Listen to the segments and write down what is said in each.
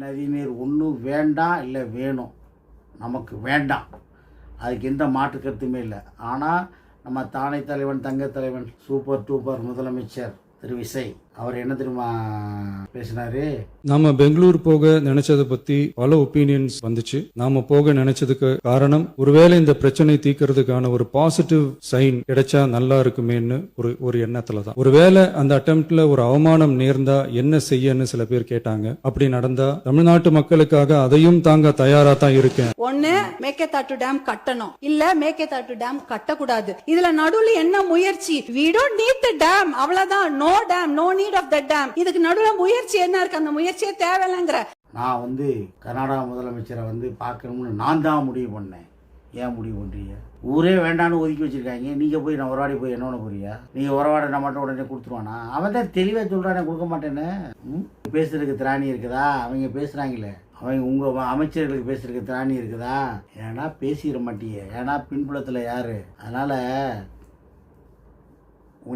நதிநீர் ஒன்றும் வேண்டாம் இல்லை வேணும், நமக்கு வேண்டாம், அதுக்கு எந்த மாற்று கருத்துமே இல்லை. ஆனால் நம்ம தானை தலைவன் தங்க தலைவன் சூப்பர் டூப்பர் முதலமைச்சர் திரு விசய் அவர் என்ன தெரியுமா பேசினாரு? நாம பெங்களூர் போக நினைச்சதை பத்தி பல ஒப்பீனியன்ஸ் வந்துச்சு. நாம போக நினைச்சதுக்கு காரணம் ஒருவேளை இந்த பிரச்சனை தீர்க்கறதுக்கான ஒரு பாசிட்டிவ் சைன் கிடைச்சா நல்லா இருக்குமேன்னு ஒரு எண்ணத்துல தான். ஒருவேளை அந்த அட்டெம்ப்ட்ல ஒரு அவமானம் நேர்ந்தா என்ன செய்யன்னு சில பேர் கேட்டாங்க. அப்படி நடந்தா தமிழ்நாட்டு மக்களுக்காக அதையும் தாங்க தயாரா தான் இருக்கேன். ஒண்ணு மேகேதாட்டு டேம் கட்டணும், இல்ல மேகேதாட்டு டேம் கட்டக்கூடாது. இதுல நடுவுல என்ன முயற்சி? we don't need the dam, அவ்வளவுதான். no dam, no need of the dam. இதுக்கு நடுவுல முயற்சி என்ன இருக்கு? அந்த முயற்சியே தேவையில்லைங்கிற. நான் கர்நாடகா முதலமைச்சரை பார்க்கணும்னு நான் தான் முடிவு பண்ணேன். ஏன் முடிவு பண்றீங்க? ஊரே வேண்டான்னு ஒதுக்கி வச்சிருக்காங்க. நீங்க போய் நான் ஒருவாடி போய் என்ன போறியா? நீங்க ஒருவாட நான் மட்டும் உடனே கொடுத்துருவானா? அவன் தான் தெளிவா சொல்றானே கொடுக்க மாட்டேன்னு. பேசுறதுக்கு திராணி இருக்குதா? அவங்க பேசுறாங்களே, அவங்க உங்க அமைச்சர்களுக்கு பேசுறதுக்கு திராணி இருக்குதா? ஏன்னா பேசிட மாட்டீங்க. ஏன்னா பின்புலத்துல யாரு? அதனால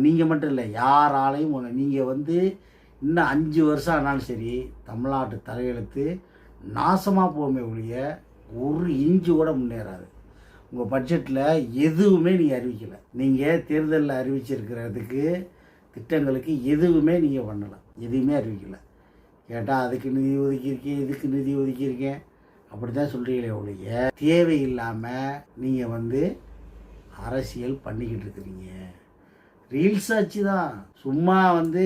நீங்கள் மட்டும் இல்லை, யாராலையும் நீங்கள் இன்னும் 5 வருஷம் ஆனாலும் சரி தமிழ்நாட்டு தலையெழுத்து நாசமாக போகுமே ஒழிய ஒரு இன்ச்சு கூட முன்னேறாது. உங்கள் பட்ஜெட்டில் எதுவுமே நீங்கள் அறிவிக்கலை. நீங்கள் தேர்தலில் அறிவிச்சிருக்கிறதுக்கு திட்டங்களுக்கு எதுவுமே நீங்கள் பண்ணலை, எதுவுமே அறிவிக்கலை. கேட்டால் அதுக்கு நிதி ஒதுக்கியிருக்கேன், இதுக்கு நிதி ஒதுக்கியிருக்கேன் அப்படி தான் சொல்கிறீங்களே ஒழிய தேவையில்லாமல் நீங்கள் அரசியல் பண்ணிக்கிட்டு இருக்கிறீங்க. ரீல்ஸ் ஆச்சு தான். சும்மா ஒன்று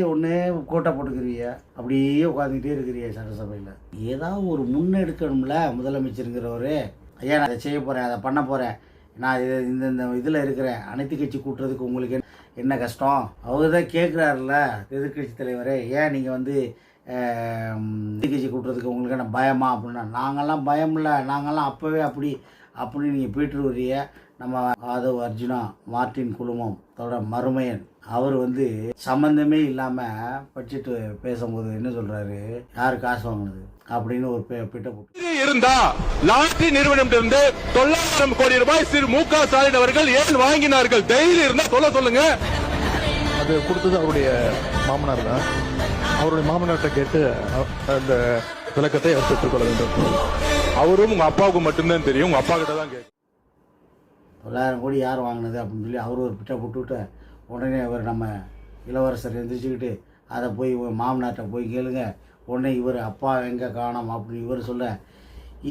கோட்டை போட்டுக்கிறீங்க, அப்படியே உட்காந்துக்கிட்டே இருக்கிறீங்க சட்டசபையில். ஏதாவது ஒரு முன்னெடுக்கணும்ல முதலமைச்சருங்கிறவர். ஐயா நான் அதை செய்ய போகிறேன், அதை பண்ண போகிறேன், நான் இந்த இதில் இருக்கிறேன், அனைத்து கட்சி கூட்டுறதுக்கு உங்களுக்கு என்ன கஷ்டம்? அவர் தான் கேட்குறாருல எதிர்கட்சி தலைவரே, ஏன் நீங்கள் எதிர்கட்சி கூட்டுறதுக்கு உங்களுக்கு என்ன பயமா அப்படின்னா, நாங்கள்லாம் பயம் இல்லை, நாங்கள்லாம் அப்போவே அப்படின்னு நீங்கள் போயிட்டு வர்றீங்க. நம்ம ஆதவ் அர்ஜுனா மார்டின் குழுமம் தோட மருமையன் அவர் சம்பந்தமே இல்லாமல் பட்ஜெட்டு பேசும்போது என்ன சொல்கிறாரு? யார் காசு வாங்கினது அப்படின்னு ஒரு பிட்ட போட்டு இருந்தா லாட்டரி நிறுவனம் 900 கோடி ரூபாய் திரு மு.க. ஸ்டாலின் அவர்கள் ஏன் வாங்கினார்கள்? தைரியம் இருந்தா சொல்லுங்க. அது கொடுத்தது அவருடைய மாமனார் தான். அவருடைய மாமனார்கிட்ட கேட்டு அந்த விளக்கத்தை அவர் பெற்றுக்கொள்ள வேண்டும். அவரும் உங்க அப்பாவுக்கு மட்டும்தான் தெரியும், உங்க அப்பா கிட்ட தான் கேட்கும். 900 கோடி யார் வாங்கினது அப்படின்னு சொல்லி அவர் ஒரு பிட்டை போட்டுவிட்டு உடனே அவர் நம்ம இளவரசர் எந்திரிச்சுக்கிட்டு அதை போய் மாமனார்கிட்ட போய் கேளுங்க. உடனே இவர் அப்பா எங்கே காணோம் அப்படின்னு இவர் சொல்ல